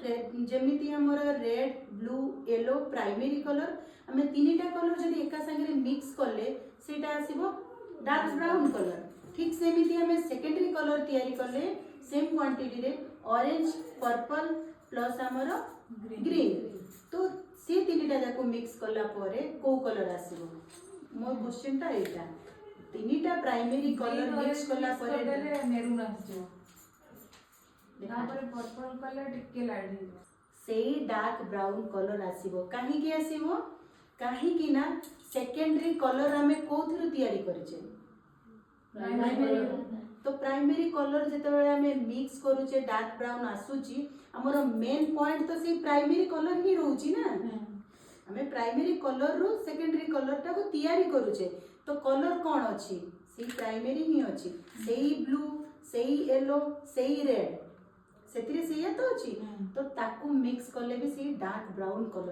जेमिति हमर red blue yellow primary colour आम तीनटा कलर जदि एका संगे मिक्स कले सेटा आसीबो डार्क ब्राउन कलर। ठीक सेमिति आम सेकेंडरी कलर तैयारी कले सेम क्वांटिटी रे ऑरेंज पर्पल प्लस हमर ग्रीन तो से तीनटा जाको मिक्स कला परे को कलर आसीबो मोर क्वेश्चन ता एटा तीनटा प्राइमरी कलर मिक्स कला परे मेरून आसीबो तापर पर्पल कलर टिके लाइट हो सेई डार्क ब्राउन कलर आसीबो काहे कि आसीबो काहे कि ना सेकेंडरी कलर हमें कोथरु तैयारी करछे प्राइमरी तो प्राइमरी कलर जेतेबेले हमें मिक्स करूचे डार्क ब्राउन आसुची हमर मेन पॉइंट तो से प्राइमरी कलर ही रहउची ना हमें प्राइमरी कलर रो सेकेंडरी कलर टा को तैयारी करूचे तो कलर कोन अछि से प्राइमरी ही अछि सेई ब्लू सेई येलो सेई रेड सेतिरे सेया तो अछि तो ताकू मिक्स करले भी से डार्क ब्राउन कलर